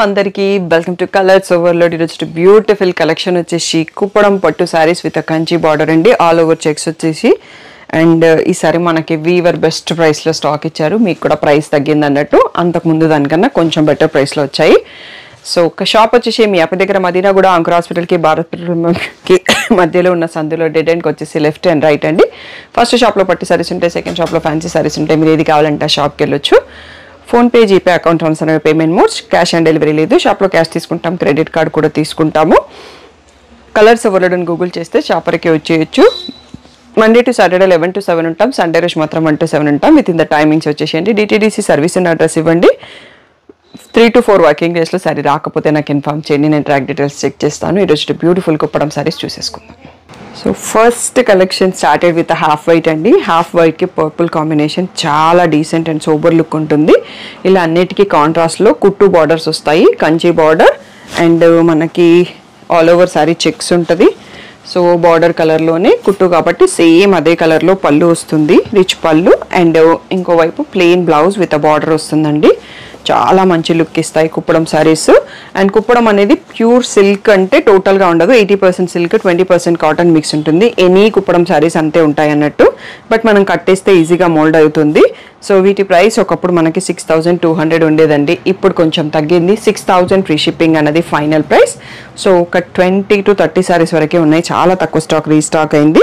అందరికీ welcome to colours overload. ఈరోజు beautiful collection వచ్చేసి కుప్పడం పట్టు సారీస్ విత్ కంచి బార్డర్ అండి. ఆల్ ఓవర్ చెక్స్ వచ్చేసి అండ్ ఈసారి మనకి వీవర్ బెస్ట్ ప్రైస్లో స్టాక్ ఇచ్చారు. మీకు కూడా ప్రైస్ తగ్గింది అన్నట్టు, అంతకుముందు దానికన్నా కొంచెం బెటర్ ప్రైస్లో వచ్చాయి. సో ఒక షాప్ వచ్చేసి మీ అప్ప దగ్గర మదీనా కూడా అంకుర్ హాస్పిటల్కి భారత్ పెట్రోల్కి మధ్యలో ఉన్న సందులో డెడ్ ఎండ్కి వచ్చేసి లెఫ్ట్ అండ్ రైట్ అండి. ఫస్ట్ షాప్లో పట్టు సారీస్ ఉంటాయి, సెకండ్ షాప్లో ఫ్యాన్సీ సారీస్ ఉంటాయి. మీరు ఏది కావాలంటే ఆ షాప్కి వెళ్ళొచ్చు. ఫోన్పే, జీపే, అకౌంట్ ట్రాన్స్ఫర్ అనేవి payment modes. Cash on delivery లేదు. షాప్లో క్యాష్ తీసుకుంటాం, క్రెడిట్ కార్డ్ కూడా తీసుకుంటాము. కలర్స్ ఓవర్లోడ్ గూగుల్ చేస్తే షాపర్కి వచ్చేయచ్చు. మండే టు సాటర్డే 11 to 7 ఉంటాం. సండే రోజు మాత్రం 1 to 7 ఉంటాం. విత్ ఇన్ ద టైమింగ్స్ వచ్చేసేయండి. డిటీడీసీ సర్వీస్ అండ్ అడ్రస్ ఇవ్వండి. 3 to 4 వర్కింగ్ డేస్లో సారీ రాకపోతే నాకు ఇన్ఫార్మ్ చేయండి, నేను ట్రాక్ డీటెయిల్స్ చెక్ చేస్తాను. ఈరోజు బ్యూటిఫుల్ కుప్పడం సారీస్ చూసేసుకుందాం. So first collection started with half white అండి. హాఫ్ వైట్కి పర్పుల్ కాంబినేషన్ చాలా డీసెంట్ అండ్ సోబర్ లుక్ ఉంటుంది. ఇలా అన్నిటికీ కాంట్రాస్ట్లో కుట్టు బార్డర్స్ వస్తాయి, కంచి బార్డర్ అండ్ మనకి ఆల్ ఓవర్ సారీ చెక్స్ ఉంటుంది. సో బార్డర్ కలర్లోనే కుట్టు కాబట్టి సేమ్ అదే కలర్లో పళ్ళు వస్తుంది, రిచ్ పళ్ళు. అండ్ ఇంకోవైపు plain blouse with a border వస్తుందండి. చాలా మంచి లుక్ ఇస్తాయి కుప్పడం సారీస్. అండ్ కుప్పడం అనేది ప్యూర్ సిల్క్ అంటే టోటల్గా ఉండదు, 80% సిల్క్ 20% కాటన్ మిక్స్ ఉంటుంది. ఎనీ కుప్పడం సారీస్ అంతే ఉంటాయి అన్నట్టు, బట్ మనం కట్టేస్తే ఈజీగా మోల్డ్ అవుతుంది. సో వీటి ప్రైస్ ఒకప్పుడు మనకి 6200 ఉండేదండి, ఇప్పుడు కొంచెం తగ్గింది. 6000 ఫ్రీ షిప్పింగ్ అన్నది ఫైనల్ ప్రైస్. సో ఒక 20 to 30 సారీస్ వరకే ఉన్నాయి, చాలా తక్కువ స్టాక్ రీస్టాక్ అయింది.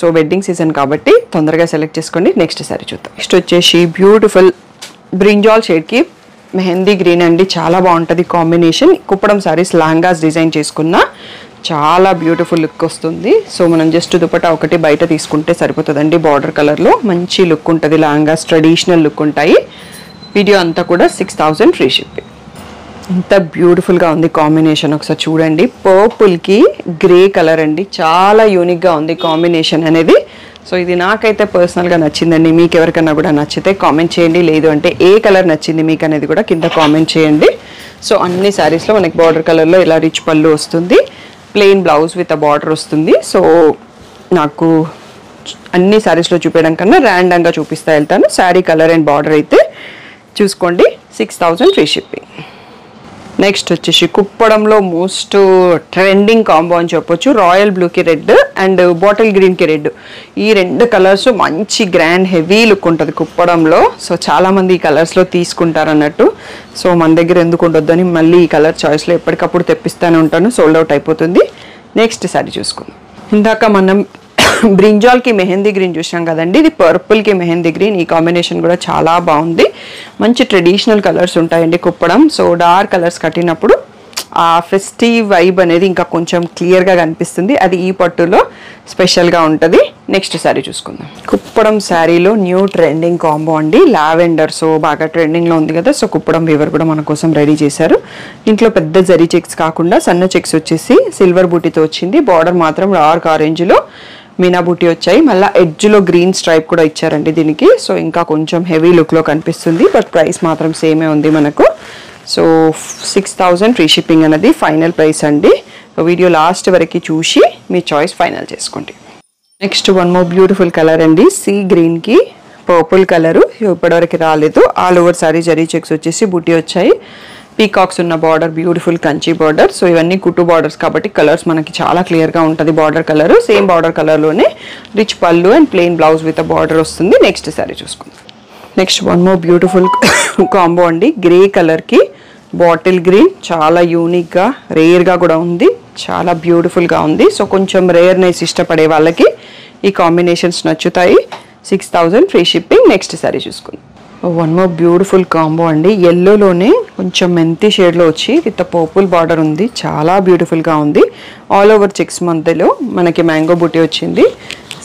సో వెడ్డింగ్ సీజన్ కాబట్టి తొందరగా సెలెక్ట్ చేసుకోండి. నెక్స్ట్ సారీ చూద్దాం. నెక్స్ట్ వచ్చేసి బ్యూటిఫుల్ బ్రింజాల్ షేడ్కి మెహందీ గ్రీన్ అండి. చాలా బాగుంటుంది కాంబినేషన్. కుప్పడం సారీస్ లాంగాస్ డిజైన్ చేసుకున్న చాలా బ్యూటిఫుల్ లుక్ వస్తుంది. సో మనం జస్ట్ దుపట్టా ఒకటి బయట తీసుకుంటే సరిపోతుందండి. బార్డర్ కలర్లో మంచి లుక్ ఉంటుంది. లాంగాస్ ట్రెడిషనల్ లుక్ ఉంటాయి. వీడియో అంతా కూడా 6000 ఫ్రీ షిప్పింగ్. ఎంత బ్యూటిఫుల్గా ఉంది కాంబినేషన్, ఒకసారి చూడండి. పర్పుల్కి గ్రే కలర్ అండి, చాలా యూనిక్గా ఉంది కాంబినేషన్ అనేది. సో ఇది నాకైతే పర్సనల్గా నచ్చిందండి. మీకు ఎవరికైనా కూడా నచ్చితే కామెంట్ చేయండి, లేదు అంటే ఏ కలర్ నచ్చింది మీకు అనేది కూడా కింద కామెంట్ చేయండి. సో అన్ని శారీస్లో మనకి బార్డర్ కలర్లో ఇలా రిచ్ పళ్ళు వస్తుంది, plain blouse with a border వస్తుంది. సో నాకు అన్ని శారీస్లో చూపించడం కన్నా ర్యాండమ్గా చూపిస్తా వెళ్తాను. శారీ కలర్ అండ్ బార్డర్ అయితే చూసుకోండి. 6000 ఫ్రీ షిప్పింగ్. నెక్స్ట్ వచ్చేసి కుప్పడంలో మోస్ట్ ట్రెండింగ్ కాంబో అని చెప్పొచ్చు. రాయల్ బ్లూకి రెడ్ అండ్ బాటిల్ గ్రీన్కి రెడ్, ఈ రెండు కలర్స్ మంచి గ్రాండ్ హెవీ లుక్ ఉంటుంది కుప్పడంలో. సో చాలామంది ఈ కలర్స్లో తీసుకుంటారు అన్నట్టు. సో మన దగ్గర ఎందుకు ఉండొద్దని మళ్ళీ ఈ కలర్ చాయిస్లో ఎప్పటికప్పుడు తెప్పిస్తూనే ఉంటాను, సోల్డ్ అవుట్ అయిపోతుంది. నెక్స్ట్ సారీ చూసుకుందాం. ఇందాక మనం బ్రింజాల్కి మెహందీ గ్రీన్ చూసాం కదండి, ఇది పర్పుల్కి మెహందీ గ్రీన్. ఈ కాంబినేషన్ కూడా చాలా బాగుంది. మంచి ట్రెడిషనల్ కలర్స్ ఉంటాయండి కుప్పడం. సో డార్క్ కలర్స్ కట్టినప్పుడు ఆ ఫెస్టివ్ వైబ్ అనేది ఇంకా కొంచెం క్లియర్గా కనిపిస్తుంది. అది ఈ పట్టులో స్పెషల్గా ఉంటుంది. నెక్స్ట్ శారీ చూసుకుందాం. కుప్పడం శారీలో న్యూ ట్రెండింగ్ కాంబో అండి, లావెండర్. సో బాగా ట్రెండింగ్లో ఉంది కదా, సో కుప్పడం వీవర్ కూడా మన కోసం రెడీ చేశారు. ఇంట్లో పెద్ద జరీ చెక్స్ కాకుండా సన్న చెక్స్ వచ్చేసి సిల్వర్ బూటీతో వచ్చింది. బార్డర్ మాత్రం డార్క్ ఆరెంజ్లో మీనా బూటీ వచ్చాయి. మళ్ళీ ఎడ్జ్లో గ్రీన్ స్ట్రైప్ కూడా ఇచ్చారండి దీనికి. సో ఇంకా కొంచెం హెవీ లుక్లో కనిపిస్తుంది, బట్ ప్రైస్ మాత్రం సేమే ఉంది మనకు. సో 6000 ఫ్రీ షిప్పింగ్ అనేది ఫైనల్ ప్రైస్ అండి. వీడియో లాస్ట్ వరకు చూసి మీ చాయిస్ ఫైనల్ చేసుకోండి. Next one more beautiful colour అండి, సీ గ్రీన్కి పర్పుల్ కలరు. ఇప్పటివరకు రాలేదు. All over sorry zari checks వచ్చేసి బూటీ వచ్చాయి. పీకాక్స్ ఉన్న border, beautiful Kanchi border. So ఇవన్నీ కుట్టు బార్డర్స్ కాబట్టి కలర్స్ మనకి చాలా క్లియర్గా ఉంటుంది. బార్డర్ కలర్ సేమ్ బార్డర్ కలర్లోనే రిచ్ పళ్ళు and plain blouse with border వస్తుంది. నెక్స్ట్ సారీ చూసుకుందాం. Next one more beautiful combo అండి, గ్రే కలర్కి బాటిల్ గ్రీన్. చాలా యూనిక్గా రేర్గా కూడా ఉంది, చాలా బ్యూటిఫుల్గా ఉంది. సో కొంచెం రేర్నెస్ ఇష్టపడే వాళ్ళకి ఈ కాంబినేషన్స్ నచ్చుతాయి. 6000 ఫ్రీ షిప్పింగ్. నెక్స్ట్ సారీ చూసుకుందాం. వన్ మోర్ బ్యూటిఫుల్ కాంబో అండి, ఎల్లోలోనే కొంచెం మెంతి షేడ్లో వచ్చి విత్ పర్పుల్ బార్డర్ ఉంది. చాలా బ్యూటిఫుల్గా ఉంది. ఆల్ ఓవర్ చెక్స్ మధ్యలో మనకి మ్యాంగో బూటీ వచ్చింది.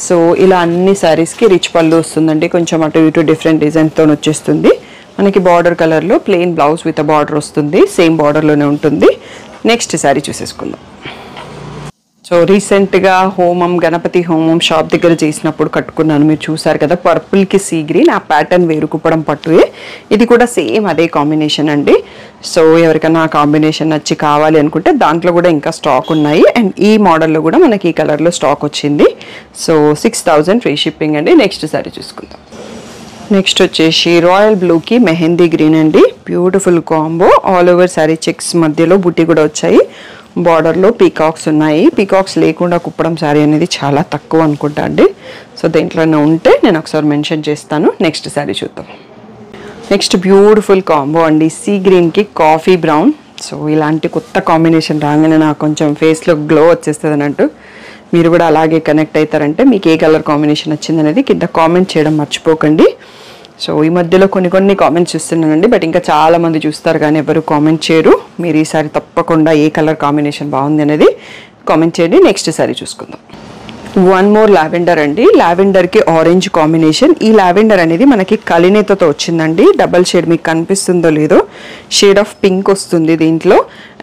సో ఇలా అన్ని శారీస్కి రిచ్ పళ్ళు వస్తుందండి, కొంచెం అటు ఇటు డిఫరెంట్ డిజైన్తో వచ్చేస్తుంది. మనకి బార్డర్ కలర్లో ప్లెయిన్ బ్లౌజ్ విత్ బార్డర్ వస్తుంది, సేమ్ బార్డర్లోనే ఉంటుంది. నెక్స్ట్ శారీ చూసేసుకుందాం. సో రీసెంట్గా హోమం, గణపతి హోమం షాప్ దగ్గర చేసినప్పుడు కట్టుకున్నాను, మీరు చూసారు కదా. పర్పుల్కి సీ గ్రీన్, ఆ ప్యాటర్న్ వేరు కుప్పడం పట్టుయే. ఇది కూడా సేమ్ అదే కాంబినేషన్ అండి. సో ఎవరికైనా ఆ కాంబినేషన్ నచ్చి కావాలి అనుకుంటే దాంట్లో కూడా ఇంకా స్టాక్ ఉన్నాయి. అండ్ ఈ మోడల్లో కూడా మనకి ఈ కలర్లో స్టాక్ వచ్చింది. సో 6000 ఫ్రీ షిప్పింగ్ అండి. నెక్స్ట్ సారీ చూసుకుందాం. నెక్స్ట్ వచ్చేసి రాయల్ బ్లూకి మెహందీ గ్రీన్ అండి. Beautiful combo. All over sari checks మధ్యలో బుట్టి కూడా వచ్చాయి. బార్డర్లో పీకాక్స్ ఉన్నాయి. పీకాక్స్ లేకుండా కుప్పడం శారీ అనేది చాలా తక్కువ అనుకుంటా అండి. సో దేంట్లోనే ఉంటే నేను ఒకసారి మెన్షన్ చేస్తాను. నెక్స్ట్ శారీ చూద్దాం. నెక్స్ట్ బ్యూటిఫుల్ కాంబో అండి. సీ గ్రీన్కి కాఫీ బ్రౌన్. సో ఇలాంటి కొత్త కాంబినేషన్ రాగానే నాకు కొంచెం ఫేస్లో గ్లో వచ్చేస్తుంది అన్నట్టు. మీరు కూడా అలాగే కనెక్ట్ అవుతారంటే మీకు ఏ కలర్ కాంబినేషన్ వచ్చింది అనేది కింద కామెంట్ చేయడం మర్చిపోకండి. సో ఈ మధ్యలో కొన్ని కామెంట్స్ చూస్తున్నానండి, బట్ ఇంకా చాలా మంది చూస్తారు కానీ ఎవరు కామెంట్ చేయరు. మీరు ఈసారి తప్పకుండా ఏ కలర్ కాంబినేషన్ బాగుంది అనేది కామెంట్ చేయండి. నెక్స్ట్ సారీ చూసుకుందాం. వన్ మోర్ లావెండర్ అండి. లావెండర్కి ఆరెంజ్ కాంబినేషన్. ఈ లావెండర్ అనేది మనకి కలినేతతో వచ్చిందండి. డబల్ షేడ్ మీకు కనిపిస్తుందో లేదో, షేడ్ ఆఫ్ పింక్ వస్తుంది దీంట్లో.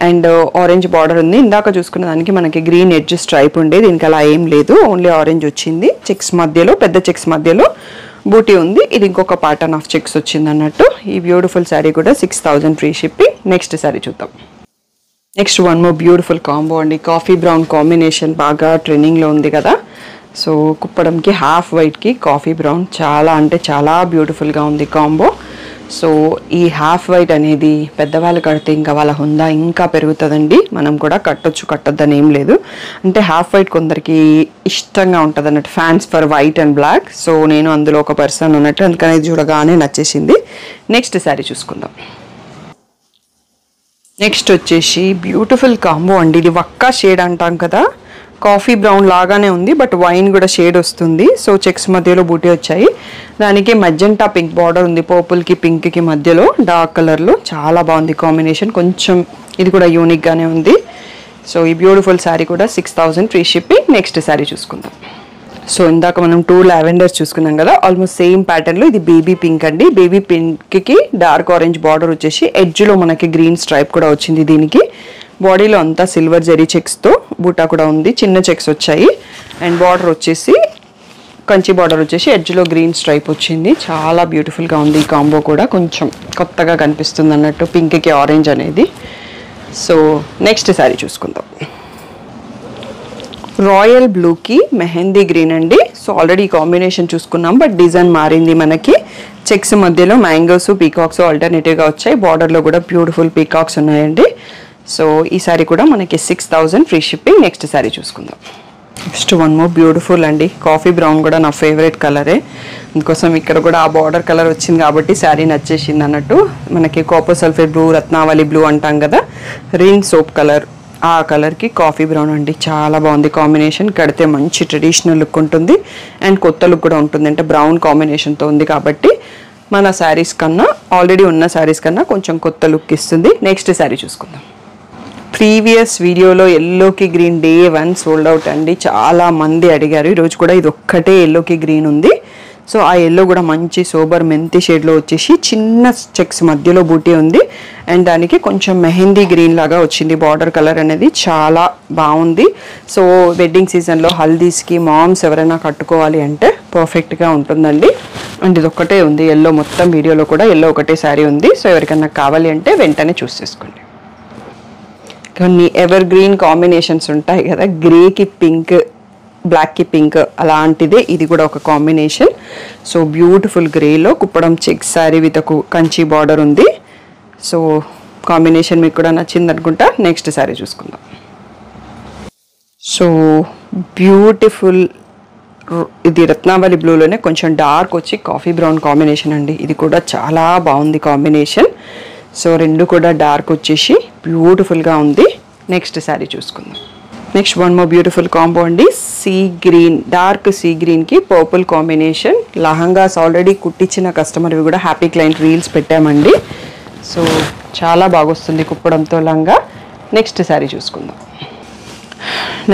అండ్ ఆరెంజ్ బార్డర్ ఉంది. ఇందాక చూసుకున్న దానికి మనకి గ్రీన్ ఎడ్జ్ స్ట్రైప్ ఉండే, దీనికి అలా ఏం లేదు, ఓన్లీ ఆరెంజ్ వచ్చింది. చెక్స్ మధ్యలో, పెద్ద చెక్స్ మధ్యలో బూటీ ఉంది. ఇది ఇంకొక ప్యాటర్న్ ఆఫ్ చెక్స్ వచ్చింది అన్నట్టు. ఈ బ్యూటిఫుల్ శారీ కూడా 6000 ఫ్రీ షిప్పింగ్. నెక్స్ట్ శారీ చూద్దాం. Next one more beautiful combo అండి. కాఫీ బ్రౌన్ కాంబినేషన్ బాగా ట్రెండింగ్లో ఉంది కదా. సో కుప్పడంకి హాఫ్ వైట్కి కాఫీ బ్రౌన్ చాలా అంటే చాలా బ్యూటిఫుల్గా ఉంది కాంబో. సో ఈ హాఫ్ వైట్ అనేది పెద్దవాళ్ళు కడితే ఇంకా వాళ్ళ హుందా ఇంకా పెరుగుతుందండి. మనం కూడా కట్టొచ్చు, కట్టొద్దని ఏం లేదు. అంటే హాఫ్ వైట్ కొందరికి ఇష్టంగా ఉంటుంది అన్నట్టు, fans for white and black. So నేను అందులో ఒక పర్సన్ అన్నట్టు, అందుకని ఇది చూడగానే నచ్చేసింది. నెక్స్ట్ శారీ చూసుకుందాం. నెక్స్ట్ వచ్చేసి బ్యూటిఫుల్ కాంబో అండి. ఇది వక్కా షేడ్ అంటాం కదా, కాఫీ బ్రౌన్ లాగానే ఉంది, బట్ వైన్ కూడా షేడ్ వస్తుంది. సో చెక్స్ మధ్యలో బూటీ వచ్చాయి. దానికి మజెంటా పింక్ బార్డర్ ఉంది, పర్పుల్కి పింక్కి మధ్యలో డార్క్ కలర్లో. చాలా బాగుంది కాంబినేషన్. కొంచెం ఇది కూడా యూనిక్గానే ఉంది. సో ఈ బ్యూటిఫుల్ శారీ కూడా 6000 ఫ్రీ షిప్పింగ్. నెక్స్ట్ శారీ చూసుకుందాం. సో ఇందాక మనం 2 లావెండర్స్ చూసుకున్నాం కదా, ఆల్మోస్ట్ సేమ్ ప్యాటర్న్లో ఇది బేబీ పింక్ అండి. బేబీ పింక్కి డార్క్ ఆరెంజ్ బార్డర్ వచ్చేసి ఎడ్జ్లో మనకి గ్రీన్ స్ట్రైప్ కూడా వచ్చింది. దీనికి బాడీలో అంతా సిల్వర్ జెరీ చెక్స్తో బూటా కూడా ఉంది. చిన్న చెక్స్ వచ్చాయి. అండ్ బార్డర్ వచ్చేసి కంచి బార్డర్ వచ్చేసి ఎడ్జ్లో గ్రీన్ స్ట్రైప్ వచ్చింది. చాలా బ్యూటిఫుల్గా ఉంది. ఈ కాంబో కూడా కొంచెం కొత్తగా కనిపిస్తుంది అన్నట్టు, పింక్కి ఆరెంజ్ అనేది. సో నెక్స్ట్ శారీ చూసుకుందాం. రాయల్ బ్లూకి మెహందీ గ్రీన్ అండి. సో ఆల్రెడీ ఈ కాంబినేషన్ చూసుకున్నాం, బట్ డిజైన్ మారింది మనకి. చెక్స్ మధ్యలో మ్యాంగోస్, పీకాక్స్ ఆల్టర్నేటివ్గా వచ్చాయి. బార్డర్లో కూడా బ్యూటిఫుల్ పీకాక్స్ ఉన్నాయండి. సో ఈ సారీ కూడా మనకి 6000 ఫ్రీ షిప్పింగ్. నెక్స్ట్ శారీ చూసుకుందాం. నెక్స్ట్ వన్ మోర్ బ్యూటిఫుల్ అండి. కాఫీ బ్రౌన్ కూడా నా ఫేవరెట్ కలరే, అందుకోసం ఇక్కడ కూడా ఆ బార్డర్ కలర్ వచ్చింది కాబట్టి శారీ నచ్చేసింది అన్నట్టు. మనకి కాపర్ సల్ఫేట్ బ్లూ, రత్నావళి బ్లూ అంటాం కదా, రీన్ సోప్ కలర్, ఆ కలర్కి కాఫీ బ్రౌన్ అండి. చాలా బాగుంది కాంబినేషన్. కడితే మంచి ట్రెడిషనల్ లుక్ ఉంటుంది అండ్ కొత్త లుక్ కూడా ఉంటుంది. అంటే బ్రౌన్ కాంబినేషన్తో ఉంది కాబట్టి మన శారీస్ కన్నా, ఆల్రెడీ ఉన్న శారీస్ కన్నా కొంచెం కొత్త లుక్ ఇస్తుంది. నెక్స్ట్ శారీ చూసుకుందాం. ప్రీవియస్ వీడియోలో ఎల్లోకి గ్రీన్ డే 1 సోల్డ్ అవుట్ అండి. చాలా మంది అడిగారు. ఈరోజు కూడా ఇది ఒక్కటే ఎల్లోకి గ్రీన్ ఉంది. సో ఆ ఎల్లో కూడా మంచి సోబర్ మెంతి షేడ్లో వచ్చేసి చిన్న చెక్స్ మధ్యలో బూటీ ఉంది. అండ్ దానికి కొంచెం మెహందీ గ్రీన్ లాగా వచ్చింది బార్డర్ కలర్ అనేది. చాలా బాగుంది. సో వెడ్డింగ్ సీజన్లో హల్దీస్కి మామ్స్ ఎవరైనా కట్టుకోవాలి అంటే పర్ఫెక్ట్గా ఉంటుందండి. అండ్ ఇది ఒక్కటే ఉంది ఎల్లో. మొత్తం వీడియోలో కూడా ఎల్లో ఒకటే శారీ ఉంది. సో ఎవరికైనా కావాలి అంటే వెంటనే చూస్ చేసుకోండి. కొన్ని ఎవర్ గ్రీన్ కాంబినేషన్స్ ఉంటాయి కదా, గ్రేకి పింక్, బ్లాక్కి పింక్, అలాంటిదే ఇది కూడా ఒక కాంబినేషన్. సో బ్యూటిఫుల్ గ్రేలో Kuppadam check sari with Kanchi border ఉంది. సో కాంబినేషన్ మీకు కూడా నచ్చింది అనుకుంటా. నెక్స్ట్ శారీ చూసుకుందాం. సో బ్యూటిఫుల్, ఇది రత్నావళి బ్లూలోనే కొంచెం డార్క్ వచ్చి కాఫీ బ్రౌన్ కాంబినేషన్ అండి. ఇది కూడా చాలా బాగుంది కాంబినేషన్. సో రెండు కూడా డార్క్ వచ్చేసి బ్యూటిఫుల్గా ఉంది. నెక్స్ట్ శారీ చూసుకుందాం. Next one more beautiful combo అండి. సీ గ్రీన్, డార్క్ సీ గ్రీన్కి పర్పుల్ కాంబినేషన్. లహంగాస్ ఆల్రెడీ కుట్టించిన కస్టమర్వి కూడా హ్యాపీ క్లయింట్ రీల్స్ పెట్టామండి. సో చాలా బాగొస్తుంది కుప్పడంతో లంగా. నెక్స్ట్ శారీ చూసుకుందాం.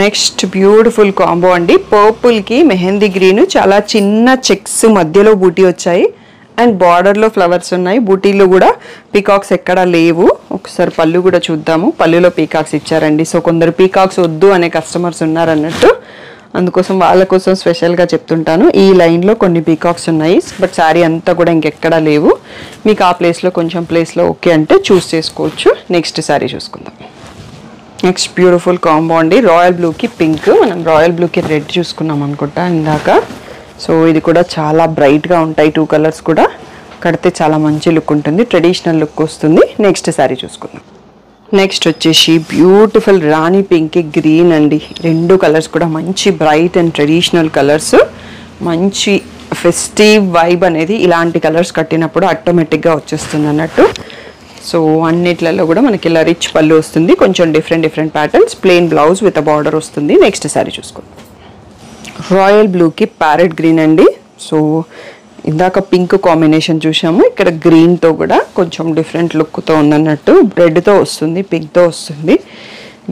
నెక్స్ట్ బ్యూటిఫుల్ కాంబో అండి. పర్పుల్కి మెహందీ గ్రీన్, చాలా చిన్న చెక్స్ మధ్యలో బూటీ వచ్చాయి. అండ్ బార్డర్లో ఫ్లవర్స్ ఉన్నాయి. బూటీలో కూడా పీకాక్స్ ఎక్కడా లేవు. ఒకసారి పళ్ళు కూడా చూద్దాము. పళ్ళులో పీకాక్స్ ఇచ్చారండి. సో కొందరు పీకాక్స్ వద్దు అనే కస్టమర్స్ ఉన్నారన్నట్టు, అందుకోసం వాళ్ళ కోసం స్పెషల్గా చెప్తుంటాను. ఈ లైన్లో కొన్ని పీకాక్స్ ఉన్నాయి, బట్ శారీ అంతా కూడా ఇంకెక్కడా లేవు. మీకు ఆ ప్లేస్లో కొంచెం ప్లేస్లో ఓకే అంటే చూస్ చేసుకోవచ్చు. నెక్స్ట్ శారీ చూసుకుందాం. నెక్స్ట్ బ్యూటిఫుల్ కాంబో అండి. రాయల్ బ్లూకి పింక్. మనం రాయల్ బ్లూకి రెడ్ చూసుకున్నాం అనుకుంటా ఇందాక. సో ఇది కూడా చాలా బ్రైట్గా ఉంటాయి 2 కలర్స్ కూడా. కడితే చాలా మంచి లుక్ ఉంటుంది, ట్రెడిషనల్ లుక్ వస్తుంది. నెక్స్ట్ శారీ చూసుకుందాం. నెక్స్ట్ వచ్చేసి బ్యూటిఫుల్ రాణి పింక్ గ్రీన్ అండి. 2 కలర్స్ కూడా మంచి బ్రైట్ అండ్ ట్రెడిషనల్ కలర్స్. మంచి ఫెస్టివ్ వైబ్ అనేది ఇలాంటి కలర్స్ కట్టినప్పుడు ఆటోమేటిక్గా వచ్చేస్తుంది అన్నట్టు. సో అన్నిట్లలో కూడా మనకి ఇలా రిచ్ పళ్ళు వస్తుంది, కొంచెం different patterns, plain blouse with border వస్తుంది. నెక్స్ట్ శారీ చూసుకోండి. రాయల్ బ్లూకి ప్యారెట్ గ్రీన్ అండి. సో ఇందాక పింక్ కాంబినేషన్ చూసాము, ఇక్కడ గ్రీన్తో కూడా కొంచెం డిఫరెంట్ లుక్తో ఉందన్నట్టు. రెడ్తో వస్తుంది, పింక్తో వస్తుంది,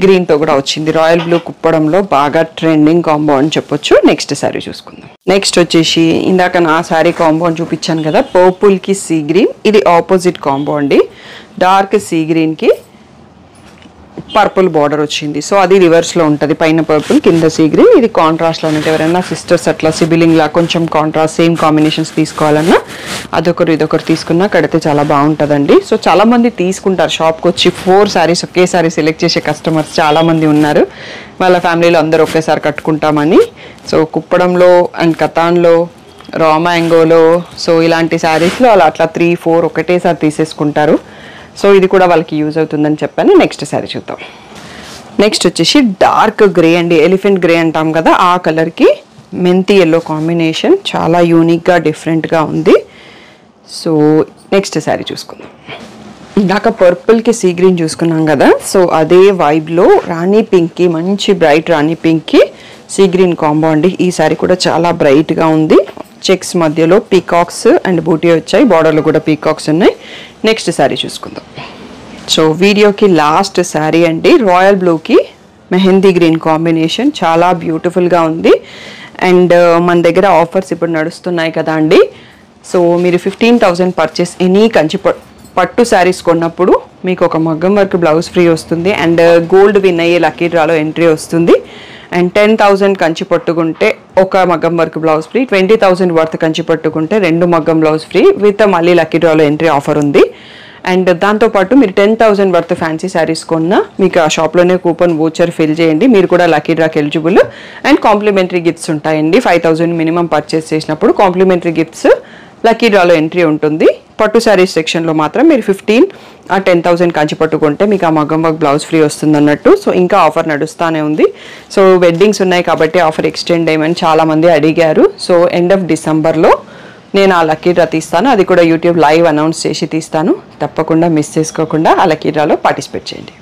గ్రీన్తో కూడా వచ్చింది. రాయల్ బ్లూ కుప్పడంలో బాగా ట్రెండింగ్ కాంబో అని చెప్పొచ్చు. నెక్స్ట్ శారీ చూసుకుందాం. నెక్స్ట్ వచ్చేసి ఇందాక నా శారీ కాంబో అని చూపించాను కదా, పర్పుల్కి సీ గ్రీన్. ఇది ఆపోజిట్ కాంబో అండి. డార్క్ సీ గ్రీన్కి పర్పుల్ బార్డర్ వచ్చింది. సో అది రివర్స్లో ఉంటుంది, పైన పర్పుల్ కింద సీ గ్రీన్. ఇది కాంట్రాస్ట్లో ఉంటుంది. ఎవరైనా సిస్టర్స్ అట్లా సిబిలింగ్ లా కొంచెం కాంట్రాస్ట్ సేమ్ కాంబినేషన్స్ తీసుకోవాలన్నా అదొకరు ఇదొకరు తీసుకున్నా కడితే చాలా బాగుంటుందండి. సో చాలామంది తీసుకుంటారు షాప్కి వచ్చి 4 శారీస్ ఒకేసారి సెలెక్ట్ చేసే కస్టమర్స్ చాలామంది ఉన్నారు. వాళ్ళ ఫ్యామిలీలో అందరూ ఒకేసారి కట్టుకుంటామని. సో కుప్పడంలో అండ్ కతాన్లో, రా మ్యాంగోలో, సో ఇలాంటి శారీస్లో అట్లా 3-4 ఒకటేసారి తీసేసుకుంటారు. సో ఇది కూడా వాళ్ళకి యూజ్ అవుతుందని చెప్పాను. నెక్స్ట్ శారీ చూద్దాం. నెక్స్ట్ వచ్చేసి డార్క్ గ్రే అండి, ఎలిఫెంట్ గ్రే అంటాం కదా, ఆ కలర్కి మెంతి ఎల్లో కాంబినేషన్. చాలా యూనిక్గా డిఫరెంట్గా ఉంది. సో నెక్స్ట్ శారీ చూసుకుందాం. ఇందాక పర్పుల్కి సీ గ్రీన్ చూసుకున్నాం కదా, సో అదే వైబ్లో రాణి పింక్కి, మంచి బ్రైట్ రాణి పింక్కి సీ గ్రీన్ కాంబో అండి. ఈ శారీ కూడా చాలా బ్రైట్గా ఉంది. చెక్స్ మధ్యలో పీకాక్స్ అండ్ బూటీ వచ్చాయి, బార్డర్లో కూడా పీకాక్స్ ఉన్నాయి. నెక్స్ట్ శారీ చూసుకుందాం. సో వీడియోకి లాస్ట్ శారీ అండి, రాయల్ బ్లూకి మెహందీ గ్రీన్ కాంబినేషన్. చాలా బ్యూటిఫుల్గా ఉంది. అండ్ మన దగ్గర ఆఫర్స్ ఇప్పుడు నడుస్తున్నాయి కదా అండి. సో మీరు 15,000 పర్చేస్ ఎనీ కంచి పట్టు శారీస్ కొన్నప్పుడు మీకు ఒక మగ్గం వర్క్ బ్లౌజ్ ఫ్రీ వస్తుంది. అండ్ గోల్డ్ విన్ అయ్యే లక్కీ డ్రాలో ఎంట్రీ వస్తుంది. అండ్ 10,000 కంచి పట్టుకుంటే ఒక మగ్గం work blouse free, 20,000 worth Kanchi పట్టుకుంటే 2 మగ్గం బ్లౌజ్ ఫ్రీ విత్ మళ్ళీ లక్కీ డ్రాలో ఎంట్రీ ఆఫర్ ఉంది. అండ్ దాంతోపాటు మీరు 10,000 వర్త్ ఫ్యాన్సీ శారీస్ కొన్నా మీకు ఆ షాప్లోనే కూపన్ వోచర్ ఫిల్ చేయండి, మీరు కూడా లక్కీ డ్రాకి ఎలిజిబుల్. అండ్ కాంప్లిమెంటరీ గిఫ్ట్స్ ఉంటాయండి. 5,000 మినిమం పర్చేస్ చేసినప్పుడు కాంప్లిమెంటరీ గిఫ్ట్స్, లక్కీ డ్రాలో ఎంట్రీ ఉంటుంది. పట్టు శారీస్ సెక్షన్లో మాత్రం మీరు 15 ఆ 10,000 కంచి పట్టుకుంటే మీకు ఆ మగ్గం వర్క్ బ్లౌజ్ ఫ్రీ వస్తుంది అన్నట్టు. సో ఇంకా ఆఫర్ నడుస్తూనే ఉంది. సో వెడ్డింగ్స్ ఉన్నాయి కాబట్టి ఆఫర్ ఎక్స్టెండ్ చేయమని చాలామంది అడిగారు. సో ఎండ్ ఆఫ్ డిసెంబర్లో నేను ఆ లక్కీ డ్రా తీస్తాను, అది కూడా యూట్యూబ్ లైవ్ అనౌన్స్ చేసి తీస్తాను. తప్పకుండా మిస్ చేసుకోకుండా ఆ లక్కీ డ్రాలో పార్టిసిపేట్ చేయండి.